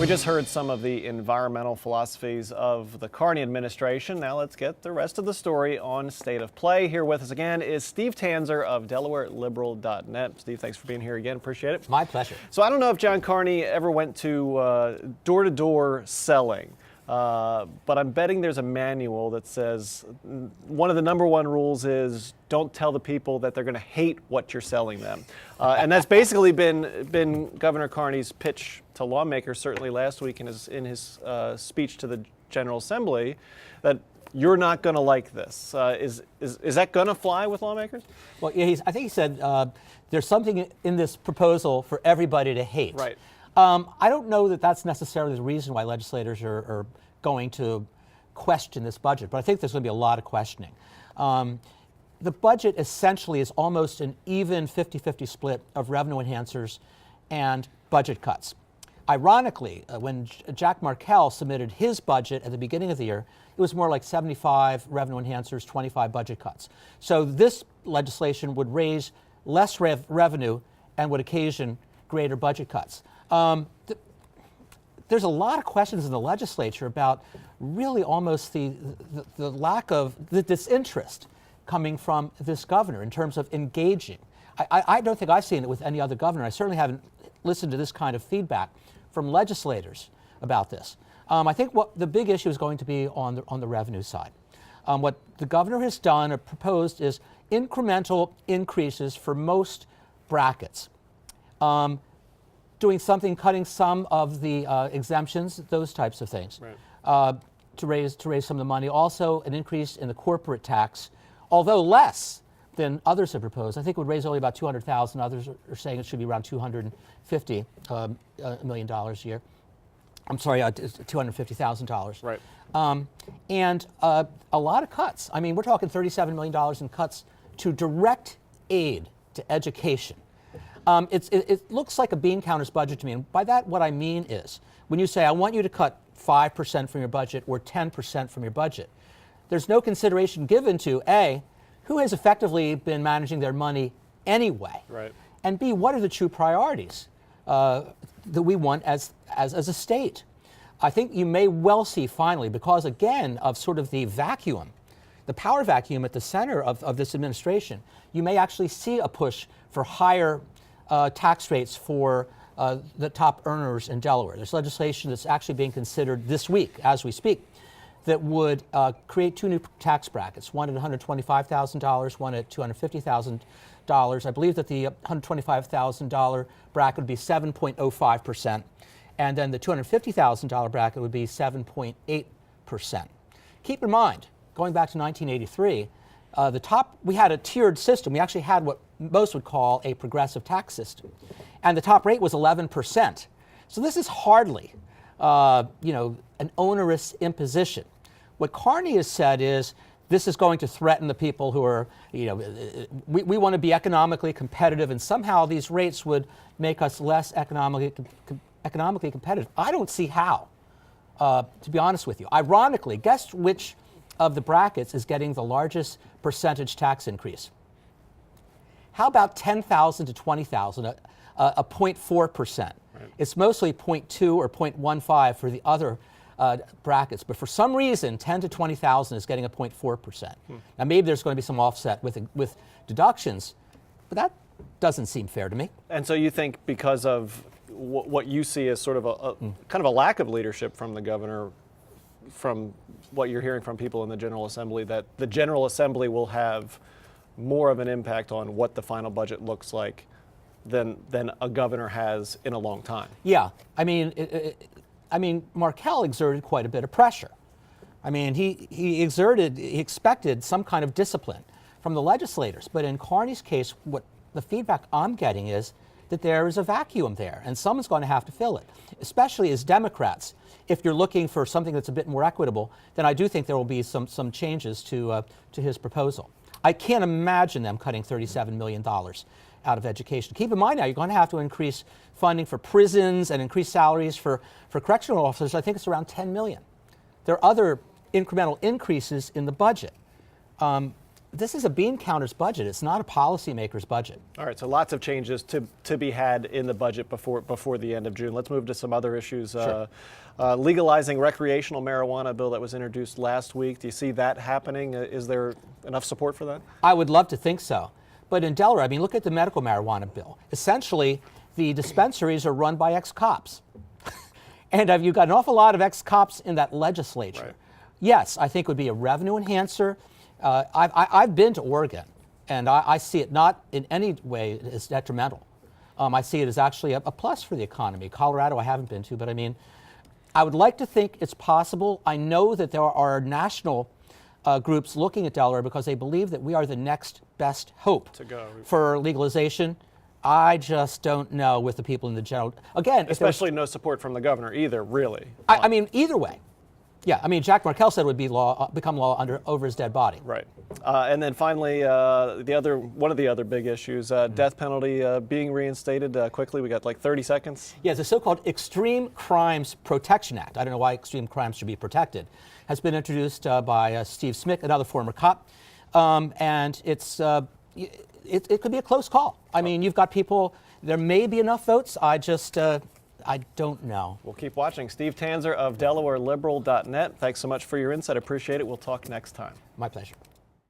We just heard some of the environmental philosophies of the Carney administration. Now let's get the rest of the story on State of Play. Here with us again is Steve Tanzer of DelawareLiberal.net. Steve, thanks for being here again. Appreciate it. My pleasure. So I don't know if John Carney ever went to door-to-door selling. But I'm betting there's a manual that says one of the number one rules is don't tell the people that they're going to hate what you're selling them. And that's basically been Governor Carney's pitch to lawmakers, certainly last week in his speech to the General Assembly, that you're not going to like this. Is that going to fly with lawmakers? Well, yeah, I think he said there's something in this proposal for everybody to hate. Right. I don't know that that's necessarily the reason why legislators are going to question this budget, but I think there's going to be a lot of questioning. The budget essentially is almost an even 50-50 split of revenue enhancers and budget cuts. Ironically, when Jack Markell submitted his budget at the beginning of the year, it was more like 75 revenue enhancers, 25 budget cuts. So this legislation would raise less revenue and would occasion greater budget cuts. There's a lot of questions in the legislature about really almost the lack of the disinterest coming from this governor in terms of engaging. I don't think I've seen it with any other governor. I certainly haven't listened to this kind of feedback from legislators about this. I think what the big issue is going to be on the revenue side. What the governor has done or proposed is incremental increases for most brackets. Doing something, cutting some of the exemptions, those types of things, right. to raise some of the money. Also, an increase in the corporate tax, although less than others have proposed. I think it would raise only about $200,000. Others are saying it should be around $250 million a year. I'm sorry, $250,000. Right. And a lot of cuts. I mean, we're talking $37 million in cuts to direct aid to education. It looks like a bean counter's budget to me, and by that what I mean is, when you say, I want you to cut 5% from your budget or 10% from your budget, there's no consideration given to, A, who has effectively been managing their money anyway, right. And B, what are the true priorities that we want as a state. I think you may well see finally, because again of sort of the vacuum, the power vacuum at the center of this administration, you may actually see a push for higher tax rates for the top earners in Delaware. There's legislation that's actually being considered this week, as we speak, that would create two new tax brackets, one at $125,000, one at $250,000. I believe that the $125,000 bracket would be 7.05%, and then the $250,000 bracket would be 7.8%. Keep in mind, going back to 1983, we had a tiered system. We actually had what most would call a progressive tax system, and the top rate was 11%. So this is hardly, an onerous imposition. What Carney has said is this is going to threaten the people who are, we want to be economically competitive, and somehow these rates would make us less economically competitive. I don't see how, to be honest with you. Ironically, guess which of the brackets is getting the largest percentage tax increase? How about 10,000 to 20,000, a 0.4%? Right. It's mostly 0.2 or 0.15 for the other brackets, but for some reason, 10 to 20,000 is getting a 0.4%. Now, maybe there's going to be some offset with deductions, but that doesn't seem fair to me. And so you think because of what you see as sort of kind of a lack of leadership from the governor, from what you're hearing from people in the General Assembly, that the General Assembly will have more of an impact on what the final budget looks like than a governor has in a long time? Yeah, I mean, Markell exerted quite a bit of pressure. I mean, he expected some kind of discipline from the legislators. But in Carney's case, what the feedback I'm getting is that there is a vacuum there, and someone's going to have to fill it, especially as Democrats. If you're looking for something that's a bit more equitable, then I do think there will be some changes to his proposal. I can't imagine them cutting $37 million out of education. Keep in mind now, you're going to have to increase funding for prisons and increase salaries for correctional officers. I think it's around $10 million. There are other incremental increases in the budget. this is a bean counter's budget. It's not a policymaker's budget. All right, so lots of changes to be had in the budget before the end of June. Let's move to some other issues. Sure. Legalizing recreational marijuana bill that was introduced last week. Do you see that happening? Is there enough support for that? I would love to think so. But in Delaware, I mean, look at the medical marijuana bill. Essentially, the dispensaries are run by ex-cops. And you've got an awful lot of ex-cops in that legislature. Right. Yes, I think it would be a revenue enhancer. I've been to Oregon, and I see it not in any way as detrimental. I see it as actually a plus for the economy. Colorado I haven't been to, but I mean, I would like to think it's possible. I know that there are national groups looking at Delaware because they believe that we are the next best hope for legalization. I just don't know with the people in the general. Again, especially no support from the governor either, really. I mean, either way. Yeah, I mean, Jack Markell said it would be become law over his dead body. Right. And then finally, one of the other big issues, death penalty being reinstated quickly. We got like 30 seconds. Yeah, the so-called Extreme Crimes Protection Act. I don't know why extreme crimes should be protected. Has been introduced by Steve Smith, another former cop, and it could be a close call. I mean, you've got people. There may be enough votes. I don't know. We'll keep watching. Steve Tanzer of DelawareLiberal.net. Thanks so much for your insight. Appreciate it. We'll talk next time. My pleasure.